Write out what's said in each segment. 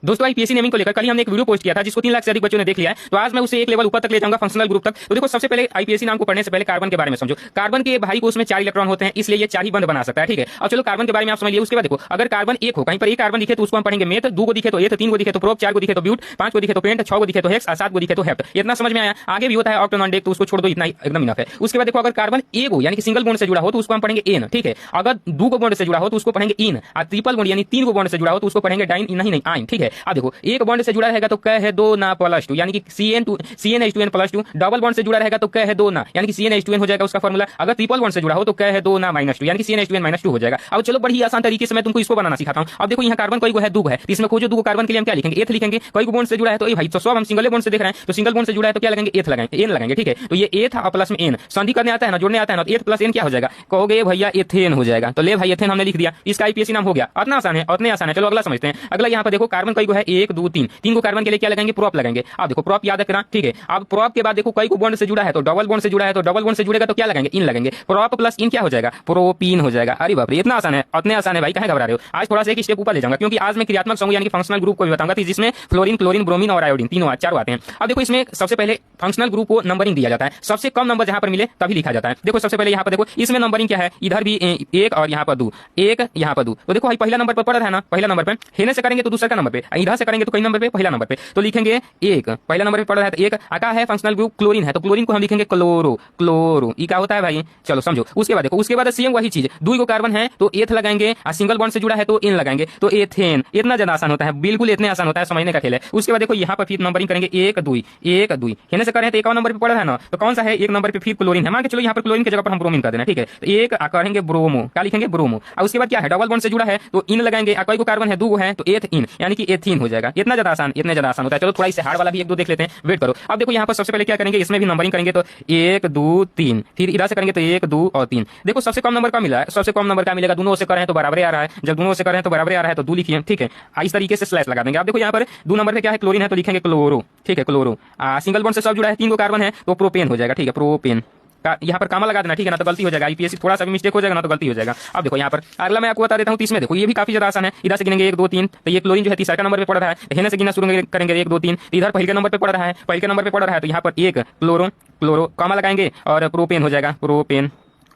दोस्तों IPSC naming को लेकर कल हमने एक वीडियो पोस्ट किया था जिसको 3 लाख से अधिक बच्चों ने देख लिया है। तो आज मैं उसे एक लेवल ऊपर तक ले जाऊंगा, फंक्शनल ग्रुप तक। तो देखो सबसे पहले आईपीएससी नाम को पढ़ने से पहले कार्बन के बारे में समझो। कार्बन के भाई को उसमें 4 इलेक्ट्रॉन होते हैं, इसलिए ये 4 ही बंद बना सकता है। ठीक है, अब चलो कार्बन के बारे में आप समझ लिया। उसके बाद देखो अगर कार्बन एक हो, कहीं पर एक कार्बन दिखे तो उसको हम पढ़ेंगे मेथ, 2 को दिखे तो एथ, 3 को दिखे तो प्रोप, 4 को दिखे तो ब्यूट, 5 को दिखे तो पेंट, 6 को दिखे तो हेक्स, 7 को दिखे तो हेप्ट। इतना समझ में आया। आगे भी होता है ऑक्टेन नॉन, तो उसको छोड़ दो, इतना एकदम इनफ है। उसके बाद देखो अगर कार्बन एक हो यानी कि सिंगल बॉन्ड से जुड़ा हो तो उसको हम पढ़ेंगे एन। ठीक है, अगर 2 को बॉन्ड से जुड़ा हो तो उसको पढ़ेंगे इन, और ट्रिपल बॉन्ड यानी 3 को बॉन्ड से जुड़ा हो तो उसको पढ़ेंगे डाइन, नहीं आइन। ठीक है, अब देखो एक बॉन्ड से जुड़ा रहेगा तो क है 2 ना +2 यानी कि CnH2n+2। डबल बॉन्ड से जुड़ा रहेगा तो क है 2 ना यानी कि CnH2n हो जाएगा उसका फॉर्मूला। अगर ट्रिपल बॉन्ड से जुड़ा हो तो क है 2 ना -2 यानी कि CnH2n-2 हो जाएगा। अब चलो बड़ी आसान तरीके से मैं तुमको इसको बनाना सिखाता हूं। अब देखो यहाँ कार्बन कई को है, 2 है, इसमें खोजो 2 कार्बन के लिए हम क्या लिखेंगे, एथ लिखेंगे। कई को बॉन्ड से जुड़ा है तो भाई तो सब हम सिंगल बॉन्ड से देख रहे हैं, तो सिंगल बॉन्ड से जुड़ा है तो क्या लगाएंगे, एथ लगाएंगे, एन लगाएंगे। ठीक है, तो ये एथ और प्लस में एन, संधि करने आता है ना, जोड़ने आता है ना, तो एथ प्लस एन क्या हो जाएगा, कहोगे भैया एथेन हो जाएगा। तो ले भाई एथेन हमने लिख दिया, इसका आईपीएससी नाम हो गया। इतना आसान है, उतने आसान है। चलो अगला समझते हैं। अगला यहाँ पर देखो कार्बन कई को है 1 2 3, 3 को कार्बन के लिए क्या लगाएंगे, प्रोप लगाएंगे। अब देखो प्रोप याद रखना। ठीक है, अब प्रोप के बाद देखो कई को बॉन्ड से जुड़ा है तो डबल बॉन्ड से जुड़ा है, तो डबल बॉन्ड से जुड़ेगा तो क्या लगाएंगे, इन लगेंगे। प्रोप प्लस इन क्या हो जाएगा, प्रोपीन हो जाएगा। अरे बाप रे, इतना आसान है, उतने आसान है भाई, कहे घबरा रहे हो। आज थोड़ा सा एक स्टेप ऊपर ले जाऊंगा क्योंकि आज मैं क्रियात्मक समूह यानी कि फंक्शनल ग्रुप को भी बताऊंगा, जिसमें फ्लोरीन, क्लोरीन, ब्रोमीन और आयोडीन तीनों 4 आते हैं। अब देखो इसमें सबसे पहले फंक्शनल ग्रुप को नंबरिंग दिया जाता है, सबसे कम नंबर जहां पर मिले तभी लिखा जाता है। देखो सबसे पहले यहाँ पर देखो इसमें नंबरिंग क्या है, इधर भी 1 और यहाँ पर 2, 1 यहाँ पर 2। तो देखो भाई पहला नंबर पर पड़ा है ना, पहला नंबर पे हेने से करेंगे तो दूसरा का नंबर पे, इधर से करेंगे तो कई नंबर पे, पहला नंबर पे तो लिखेंगे 1। पहला नंबर पे पड़ा है तो 1 आका है। फंक्शनल ग्रुप क्लोरीन है तो क्लोरीन को हम लिखेंगे क्लोरो, क्लोरो। ई क्या होता है भाई, चलो समझो। उसके बाद देखो उसके बाद सेम वही चीज, 2 को कार्बन है तो एथ लगाएंगे, और सिंगल बॉन्ड से जुड़ा है तो इन लगाएंगे, तो एथेन। इतना ज्यादा आसान होता है, बिल्कुल इतने आसान होता है, समझने का खेल है। उसके बाद देखो यहाँ पर फिर नंबरिंग करेंगे 1 2 1 2, हेने से करें तो 1 नंबर पे पड़ा है ना, तो कौन सा है, 1 नंबर पे फिर क्लोरीन है। मान के चलो यहाँ पर क्लोरीन की जगह पर हम ब्रोमीन कर देना। ठीक है, तो 1 करेंगे ब्रोमो, क्या लिखेंगे, ब्रोमो। और उसके बाद क्या है, डबल बॉन्ड से जुड़ा है तो इन लगाएंगे, कई को कार्बन है 2 है तो एथ इन यानी कि एथीन हो जाएगा। इतना ज्यादा आसान, इतने ज्यादा आसान होता है। चलो थोड़ा इससे हार्ड वाला भी 1 2 देख लेते हैं, वेट करो। अब देखो यहाँ पर सबसे पहले क्या करेंगे, इसमें भी नंबरिंग करेंगे तो 1 2 3, फिर इधर से करेंगे तो 1 2 और 3। देखो सबसे कम नंबर का मिला है, सबसे कम नंबर का मिलेगा, दोनों से कर रहे हैं तो बराबर आ रहा है। जब दोनों से कर रहे हैं तो बराबर आ रहा है तो 2 लिखिए। ठीक है, इस तरीके से स्लैश लगा देंगे। आप देखो यहाँ पर 2 नंबर पे क्या है, क्लोरीन है तो लिखेंगे क्लोरो। ठीक है, क्लोरो। सिंगल बॉन्ड से सब जुड़ा है, 3 को कार्बन है तो प्रोपेन हो जाएगा। ठीक है, प्रोपेन यहाँ पर कामा लगा देना। ठीक है ना, तो गलती हो जाएगा, आईपीएससी थोड़ा सा भी मिस्टेक हो जाएगा ना तो गलती हो जाएगा। अब देखो यहाँ पर अगला मैं आपको बता देता हूँ, इसमें देखो ये भी काफी ज्यादा आसान है। इधर से गिनेंगे 1 2 3, तो ये क्लोरीन जो है तीसरा नंबर पे पड़ रहा है, हेने से गिनना शुरू करेंगे 1 2 3, तो इधर पहले नंबर पे पड़ रहा है, पहले नंबर पे पड़ रहा है तो यहाँ पर 1 क्लोरो, क्लोरो कामा लगाएंगे और प्रोपेन हो जाएगा, प्रोपेन।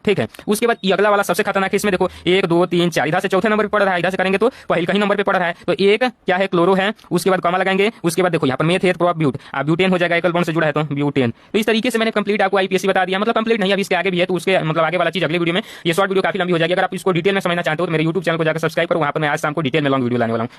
ठीक है, उसके बाद ये अगला वाला सबसे खतरनाक है। इसमें देखो 1 2 3 4, इधर से चौथे नंबर पे पड़ रहा है, इधर से करेंगे तो पहले कहीं नंबर पे पड़ रहा है, तो 1 क्या है, क्लोरो है। उसके बाद कॉमा लगाएंगे, उसके बाद देखो यहाँ पर मेथ है, प्रोप ब्यूट, ब्यूटेन हो जाएगा, एकल बॉन्ड से जुड़ा है तो ब्यूटेन। तो इस तरीके से मैंने कंप्लीट आपको आईपीएससी बता दिया, मतलब कंप्लीट नहीं, अभी इसके आगे भी है, तो उसके मतलब आगे वाला चीज अगले वीडियो में। ये शॉर्ट वीडियो काफी लंबी हो जाएगी, अगर आप इसको डिटेल में समझना चाहते हो तो मेरे यूट्यूब चैनल को जाकर सब्सक्राइब करो, वहाँ पर मैं आज शाम को डिटेल में लॉन्ग वीडियो लाने वाला हूँ।